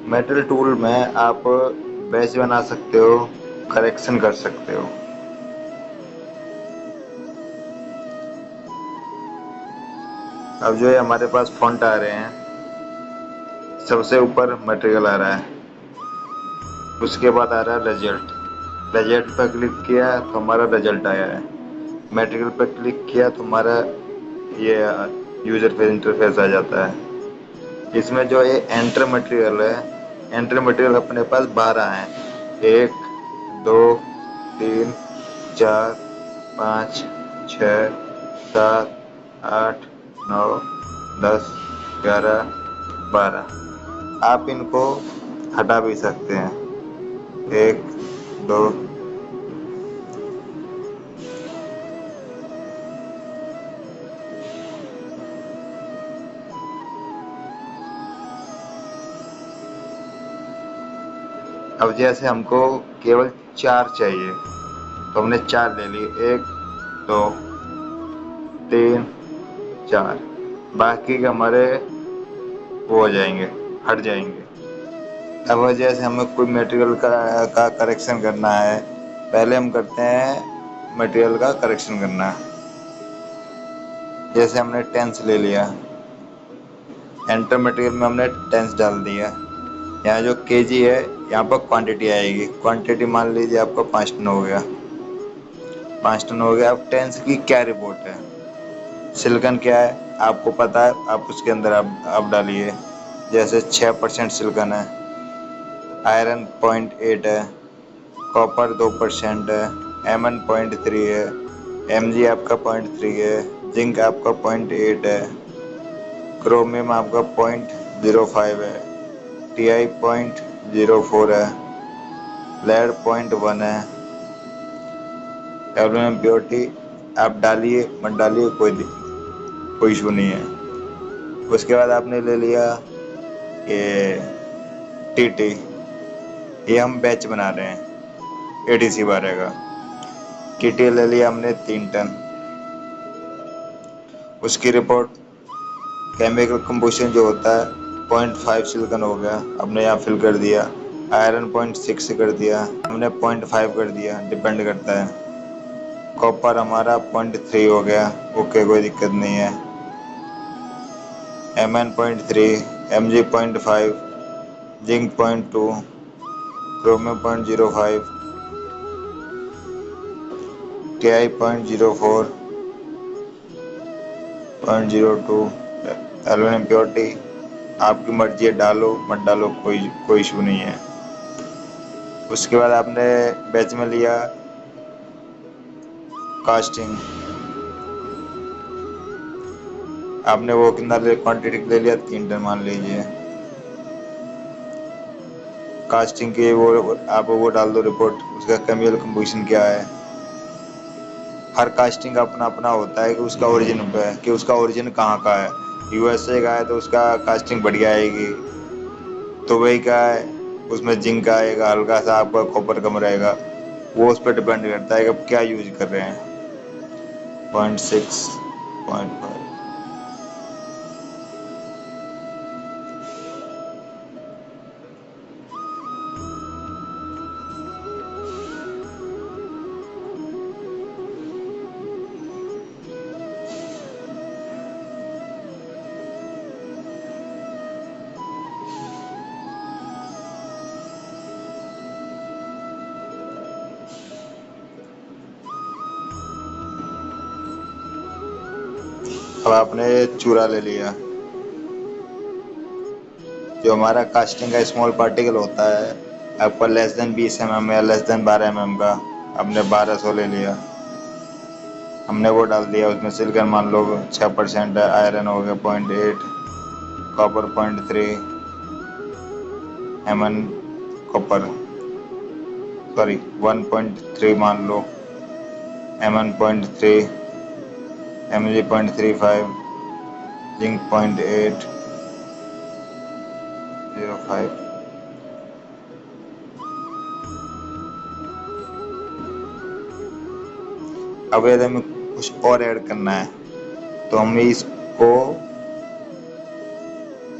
Metal tool में आप batch बना सकते हो, करेक्शन कर सकते हो। अब जो है हमारे पास फॉन्ट आ रहे हैं, सबसे ऊपर मटेरियल आ रहा है, उसके बाद आ रहा है रिजल्ट। रिजल्ट पर क्लिक किया तो हमारा रिजल्ट आया है। मटेरियल पर क्लिक किया तो हमारा ये यूजर फेस इंटरफेस आ जाता है। इसमें जो ये एंटर मटेरियल है, एंटर मटेरियल अपने पास 12 हैं। 1 2 3 4 5 6 7 8 9 10 11 12। आप इनको हटा भी सकते हैं। 1 2। अब जैसे हमको केवल 4 चाहिए तो हमने 4 ले लिए। 1 2 3 4। बाकी के हमारे वो हो जाएंगे, हट जाएंगे। अब जैसे हमें कोई मटेरियल का करेक्शन करना है, पहले हम करते हैं मटेरियल का करेक्शन करना है। जैसे हमने टेंस ले लिया, एंटर मटेरियल में हमने टेंस डाल दिया। यहाँ जो केजी है, यहाँ पर क्वांटिटी आएगी। क्वांटिटी मान लीजिए आपका 5 टन हो गया। 5 टन हो गया। अब टेंस की क्या रिपोर्ट है, सिलिकॉन क्या है आपको पता है, आप उसके अंदर आप डालिए। जैसे 6% सिलिकॉन है, आयरन 0.8 है, कॉपर 2% है, एमन 0.3 है, एमजी आपका 0.3 है, जिंक आपका 0.8 है, क्रोमियम आपका 0.05 है, टीआई 0.04 है, लेड 0.1 है। एल्यूमिनियम प्योरिटी आप डालिए मत डालिए, कोई इशू नहीं है। उसके बाद आपने ले लिया ये टीटी, ये हम बैच बना रहे हैं एडीसी 12 का। टीटी ले लिया हमने 3 टन। उसकी रिपोर्ट केमिकल कंपोजिशन जो होता है 0.5 सिलिकॉन हो गया, हमने यहाँ फिल कर दिया। आयरन 0.6 कर दिया, हमने 0.5 कर दिया, डिपेंड करता है। कॉपर हमारा 0.3 हो गया, ओके कोई दिक्कत नहीं है। M N 0.3, M G 0.5, zinc 0.2, chromium 0.05, T I 0.04, 0.02। Aluminium purity आपकी मर्जी है, डालो मत डालो, कोई इशू नहीं है। उसके बाद आपने बैच में लिया कास्टिंग, आपने वो कितना क्वांटिटी ले लिया, 3 टन मान लीजिए। कास्टिंग के वो आप वो डाल दो रिपोर्ट, उसका केमिकल कंपोजिशन क्या है। हर कास्टिंग का अपना अपना होता है कि उसका ओरिजिन पे है, कि उसका ओरिजिन कहाँ का है। यूएसए का है तो उसका कास्टिंग बढ़िया आएगी। तो वही का है, उसमें जिंक आएगा, हल्का सा आपका कॉपर कम रहेगा। वो उस पर डिपेंड करता है कि आप क्या यूज कर रहे हैं। 0.6 0.5। अब आपने चूरा ले लिया, जो हमारा कास्टिंग का स्मॉल पार्टिकल होता है, आपका लेस देन 20 mm या लेस देन 12 mm का, हमने 1200 ले लिया। हमने वो डाल दिया। उसमें सिलिकॉन मान लो 6% है, आयरन हो गया 0.8, कॉपर 0.3, एमन कॉपर सॉरी 1.3 मान लो, एमन 0.3, एमजी 0.35, जिंक 0.805। अब यदि हमें कुछ और ऐड करना है तो हम इसको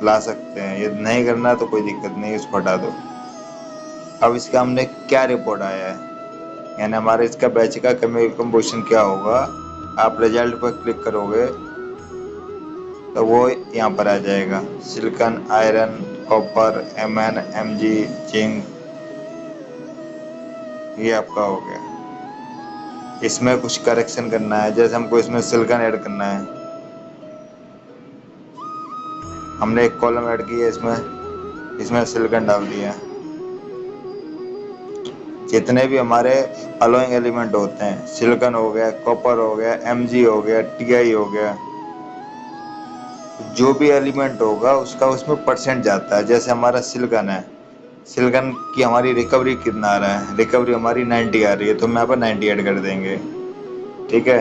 ला सकते हैं। ये नहीं करना तो कोई दिक्कत नहीं, इसको हटा दो। अब इसका हमने क्या रिपोर्ट आया है, यानी हमारे इसका बैच का केमिकल कंपोजिशन क्या होगा, आप रिजल्ट पर क्लिक करोगे तो वो यहाँ पर आ जाएगा, silicon, iron, copper, Mn, Mg, zinc, ये आपका हो गया। इसमें कुछ करेक्शन करना है, जैसे हमको इसमें सिलिकॉन ऐड करना है, हमने एक कॉलम ऐड किया इसमें सिलिकॉन डाल दिया। जितने भी हमारे अलोइंग एलिमेंट होते हैं, सिलिकॉन हो गया, कॉपर हो गया, Mg हो गया, Ti हो गया, जो भी एलिमेंट होगा उसका उसमें परसेंट जाता है। जैसे हमारा सिलिकॉन है, सिलिकॉन की हमारी रिकवरी कितना आ रहा है, रिकवरी हमारी 90 आ रही है, तो हम यहाँ पर 90 ऐड कर देंगे। ठीक है,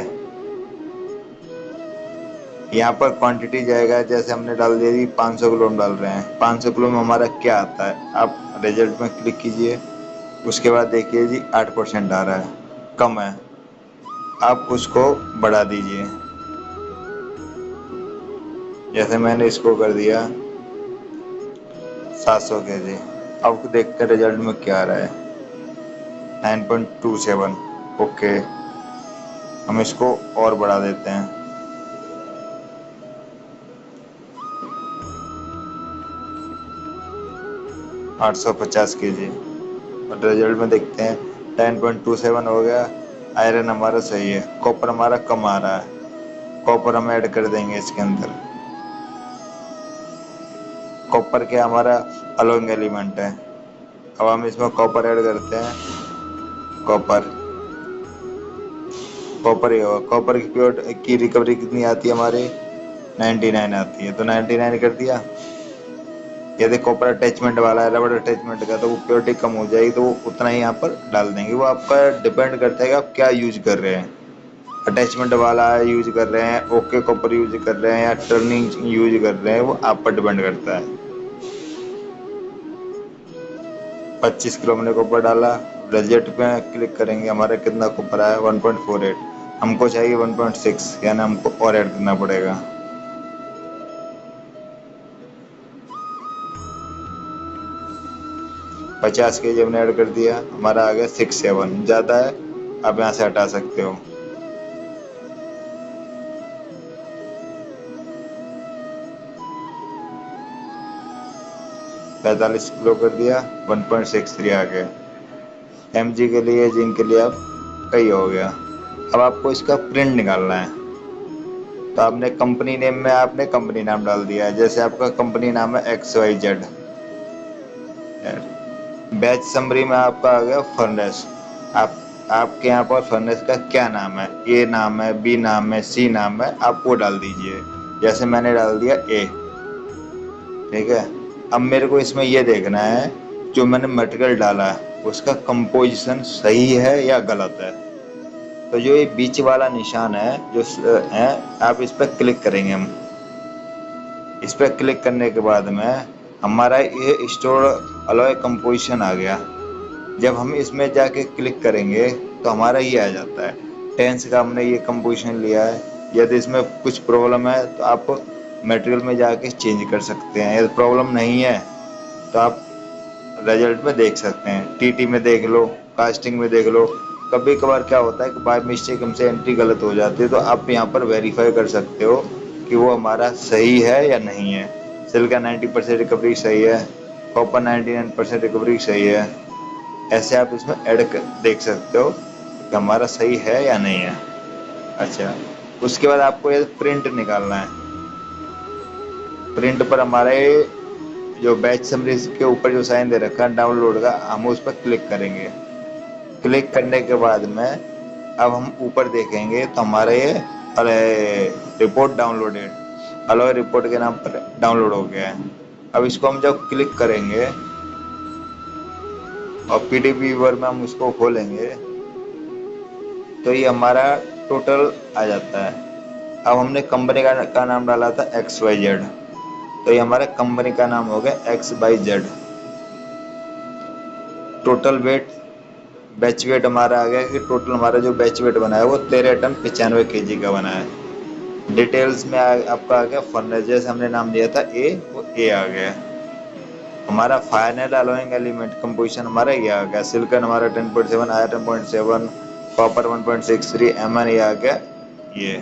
यहाँ पर क्वांटिटी जाएगा, जैसे हमने डाल दिया 500 किलो हम डाल रहे हैं, 500 किलो में हमारा क्या आता है, आप रिजल्ट में क्लिक कीजिए। उसके बाद देखिए जी 8% आ रहा है, कम है, आप उसको बढ़ा दीजिए। जैसे मैंने इसको कर दिया 700 kg। अब देखते हैं रिजल्ट में क्या आ रहा है, 9.27। ओके, हम इसको और बढ़ा देते हैं, 850 kg। और रिजल्ट में देखते हैं 10.27 हो गया। आयरन हमारा सही है, कॉपर हमारा कम आ रहा है, कॉपर हम ऐड कर देंगे इसके अंदर। कॉपर क्या हमारा अलोइंग एलिमेंट है, अब हम इसमें कॉपर ऐड करते हैं। कॉपर कॉपर ही होगा, कॉपर की प्योर की रिकवरी कितनी आती है हमारी, 99 आती है, तो 99 कर दिया। यदि कॉपर अटैचमेंट वाला है, रबड़ अटैचमेंट का, तो वो प्योरिटी कम हो जाएगी, तो वो उतना ही यहाँ पर डाल देंगे। वो आपका डिपेंड करता है कि आप क्या यूज कर रहे हैं, अटैचमेंट वाला यूज कर रहे हैं, ओके कॉपर यूज कर रहे हैं, या टर्निंग यूज कर रहे हैं, वो आप पर डिपेंड करता है। 25 किलो हमने कॉपर डाला, रिजल्ट पे क्लिक करेंगे, हमारा कितना कॉपर आया, 1.48। हमको चाहिए 1.6, यानी हमको और ऐड करना पड़ेगा। पचास के जी हमने ऐड कर दिया, हमारा आ गया 67, ज़्यादा है, आप यहाँ से हटा सकते हो। पैंतालीस किलो कर दिया, 1.63 आ गया। Mg के लिए, जिंक के लिए अब कई हो गया। अब आपको इसका प्रिंट निकालना है, तो आपने कंपनी नेम में आपने कंपनी नाम डाल दिया है, जैसे आपका कंपनी नाम है XYZ। बैच समरी में आपका आ गया फर्नेस, आप आपके यहाँ पर फर्नेस का क्या नाम है, ए नाम है, बी नाम है, सी नाम है, आप वो डाल दीजिए। जैसे मैंने डाल दिया ए। ठीक है, अब मेरे को इसमें ये देखना है जो मैंने मटेरियल डाला है उसका कंपोजिशन सही है या गलत है। तो जो ये बीच वाला निशान है जो है, आप इस पर क्लिक करेंगे। हम इस पर क्लिक करने के बाद में हमारा ये स्टोर अलॉय कंपोजिशन आ गया। जब हम इसमें जाके क्लिक करेंगे तो हमारा ये आ जाता है, टेंस का हमने ये कंपोजिशन लिया है। यदि इसमें कुछ प्रॉब्लम है तो आप मटेरियल में जाके चेंज कर सकते हैं, यदि प्रॉब्लम नहीं है तो आप रिजल्ट में देख सकते हैं, टीटी में देख लो, कास्टिंग में देख लो। कभी कभार क्या होता है कि बाय मिस्टेक हमसे एंट्री गलत हो जाती है, तो आप यहाँ पर वेरीफाई कर सकते हो कि वो हमारा सही है या नहीं है। सिलिकॉन 90% रिकवरी सही है, कॉपर 99% रिकवरी सही है। ऐसे आप इसमें ऐड देख सकते हो कि हमारा सही है या नहीं है। अच्छा, उसके बाद आपको ये प्रिंट निकालना है। प्रिंट पर हमारे जो बैच समरी के ऊपर जो साइन दे रखा है डाउनलोड का, हम उस पर क्लिक करेंगे। क्लिक करने के बाद में अब हम ऊपर देखेंगे तो हमारा ये अरे रिपोर्ट डाउनलोडेड अलॉय रिपोर्ट के नाम पर डाउनलोड हो गया है। अब इसको हम जब क्लिक करेंगे और पीडीएफ व्यूअर में हम उसको खोलेंगे तो ये हमारा टोटल आ जाता है। अब हमने कंपनी का नाम डाला था XYZ, तो ये हमारा कंपनी का नाम हो गया XYZ। Total weight, batch weight हमारा आ गया कि टोटल हमारा जो बैच वेट बना है वो 13 टन 95 kg का बना है। ڈیٹیلز میں آپ کا آ گیا فرنیچر، جیسے ہم نے نام دیا تھا اے، وہ اے آ گیا. ہمارا فائنل الوئنگ ایلیمنٹ کمپوزیشن ہمارا یہ آ گیا. سلکن ہمارا 10.7، آئرن 0.7، کاپر 1.63، ایم این یہ آ گیا یہ.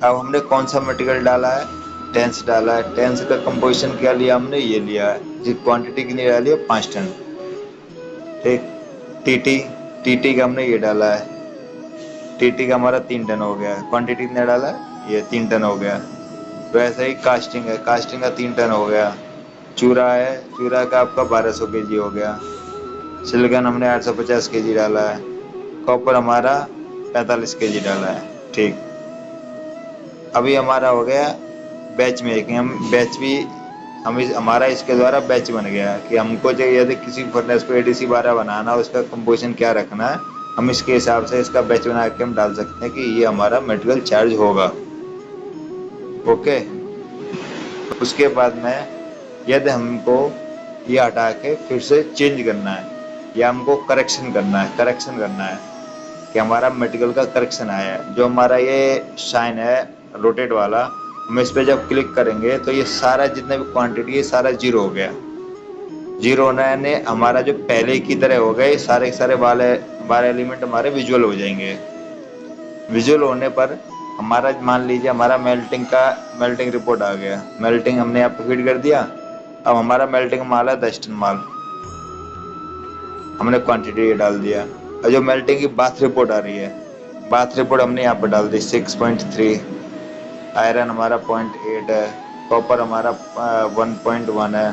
اب ہم نے کون سا مٹیریل ڈالا ہے؟ ٹینس ڈالا ہے. ٹینس کا کمپوزیشن کیا لیا ہم نے؟ یہ لیا ہے. جس کوانٹٹی کتنی ڈالی ہے؟ 5 ٹن. ٹھیک. ٹی ٹی کا ہم نے یہ ڈالا ہے. ٹی ٹی کا ہمارا 3 ٹن ہو گیا. کوانٹٹی کتنا ڈالا ہے؟ یہ 3 ٹن ہو گیا. ویسے ہی کاسٹنگ ہے، کاسٹنگ کا 3 ٹن ہو گیا. چورا ہے، چورا کا آپ کا 1200 کے جی ہو گیا. سلگن ہم نے 850 کے جی ڈالا ہے. کاپر ہمارا 45 کے جی ڈالا ہے. ٹھیک. ابھی ہمارا ہو گیا بیچ میکنگ. ہم بیچ بھی ہمارا اس کے دوارا بیچ بن گیا کہ ہم کو جو یدی کسی فرنیس کو ADC 12 بنانا، اس کا کمپوزیشن کیا رکھنا ہے، ہم اس کے حساب سے اس کا بیچ بنا کے ہم ڈال سکتے ہیں کہ یہ ہمارا مٹیریل چارج ہوگا. اوکے. اس کے بعد میں ید ہم کو یہ ہٹا کے پھر سے چینج کرنا ہے، یا ہم کو کریکشن کرنا ہے. کریکشن کرنا ہے کہ ہمارا میٹیریل کا کریکشن آیا ہے. جو ہمارا یہ شائن ہے روٹیٹ والا، ہم اس پہ جب کلک کریں گے تو یہ سارا جتنا بھی کوانٹٹی ہے سارا زیرو ہو گیا. زیرو ہونا نے ہمارا جو پہلے کی طرح ہو گئے سارے کے سارے بارہ ایلیمنٹ ہمارے ویژول ہو جائیں گے. ویژول ہونے پر ہمارا مان لیجیے ہمارا میلٹنگ رپورٹ آ گیا. میلٹنگ ہم نے یہاں پہ فیڈ کر دیا. اب ہمارا میلٹنگ مال ہے 10 ٹن مال. ہم نے کوانٹٹی ڈال دیا. اور جو میلٹنگ کی باتھ رپورٹ آ رہی ہے، باتھ رپورٹ ہم نے یہاں پہ ڈال دی 6.3. آئرن ہمارا 0.8 ہے. کاپر ہمارا 1.1 ہے.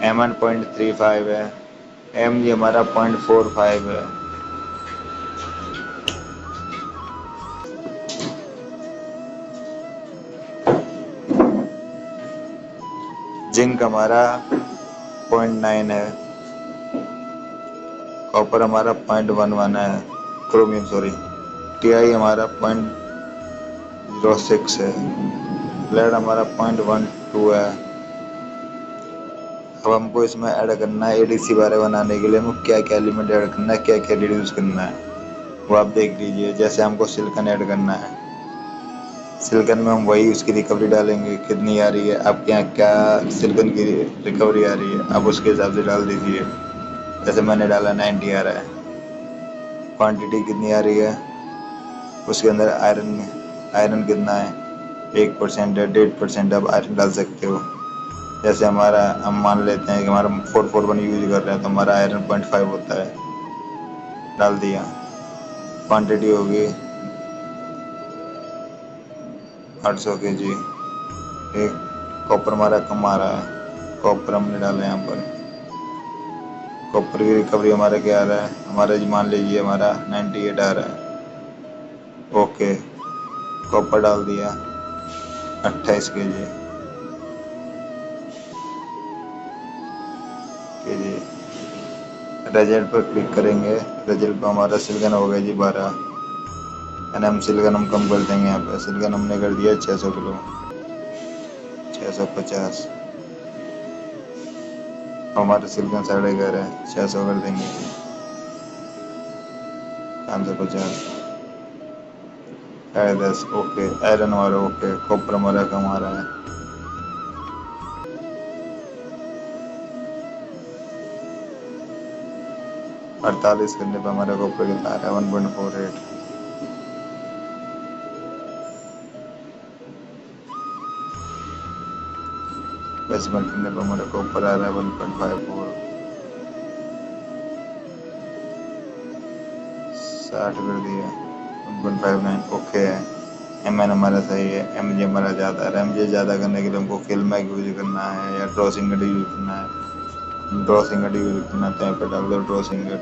ایم این 0.35 ہے. ایم جی ہمارا 0.45 ہے. زنک ہمارا 0.9 ہے. کاپر ہمارا 0.11 ہے. کرومیم سوری. ٹی آئی ہمارا 0.06 ہے. لیڈ ہمارا 0.12 ہے. اب ہم کو اس میں ایڈ کرنا ہے ADC 12 بنانے کے لیے. ہم کو کیا کیا ایلیمنٹ ایڈ کرنا ہے، کیا کیا ریڈیوز کرنا ہے، وہ آپ دیکھ لیجئے. جیسے ہم کو سلیکن ایڈ کرنا ہے. سلیکن میں ہم وہی اس کی ریکوری ڈالیں گے کتنی آ رہی ہے. آپ کے یہاں کیا سلیکن کی ریکوری آ رہی ہے آپ اس کے حساب سے ڈال دیجیے. جیسے میں نے ڈالا 90 آ رہا ہے. کوانٹٹی کتنی آ رہی ہے، اس کے اندر آئرن کتنا ہے، 1% ہے، 1.5% آپ آئرن ڈال سکتے ہو. جیسے ہمارا ہم مان لیتے ہیں کہ ہمارا 441 یوز کر رہے ہیں تو ہمارا آئرن 0.5 ہوتا ہے. ڈال دیا. کوانٹٹی ہوگی 800 کے جی. ایک کاپر ہمارا کم آ رہا ہے. کاپر ہم نے ڈالا یہاں پر. کاپر کی ریکوری ہمارا کیا آ رہا ہے، ہمارا مان لیجیے ہمارا 98 آ رہا ہے. اوکے. کاپر ڈال دیا 28 کے جی. جی رزلٹ پر کلک کریں گے. رزلٹ پہ ہمارا سلگن ہو گیا جی 12. ہم سلگن ہم کم کر دیں گے. یہاں پہ سلگن ہم نے کر دیا 600 کلو، 650. ہمارے سلگن 11.5 ہے، 600 کر دیں گے. 550، 10. اوکے. آئرن ہمارا اوکے. کاپر ہمارا کم آ رہا ہے. اڑتالیس کرنے پہ ہمارے کاپر کتنا آ رہا ہے 1.48. 10 منٹ کرنے پہ ہمارے کاپر آ رہا ہے 1.54. 60 کر دیا 1.59. اوکے ہے. ایم این ہمارا صحیح ہے. ایم جی ہمارا زیادہ ہے. ایم جی زیادہ کرنے کے لیے ہم کو فل میک یوز کرنا ہے یا ڈرا سنگٹ یوز کرنا ہے. ڈرا سنگٹ یوز کرنا ہے تو یہاں پہ ڈال دو ڈرا سنگٹ.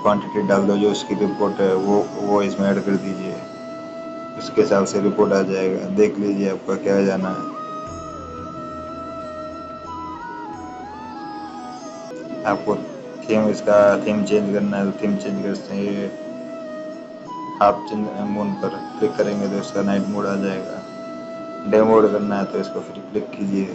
کوانٹٹی ڈال دو جو اس کی رپورٹ ہے وہ اس میں ایڈ کر دیجئے. اس کے حساب سے رپورٹ آ جائے گا. دیکھ لیجئے آپ کا کیا جانا ہے. آپ کو تھیم اس کا تھیم چینج کرنا ہے تو تھیم چینج کر سکتے ہیں. آپ مون پر کلک کریں گے تو اس کا نائٹ موڈ آ جائے گا. ڈے موڈ کرنا ہے تو اس کو پھر کلک کیجیے.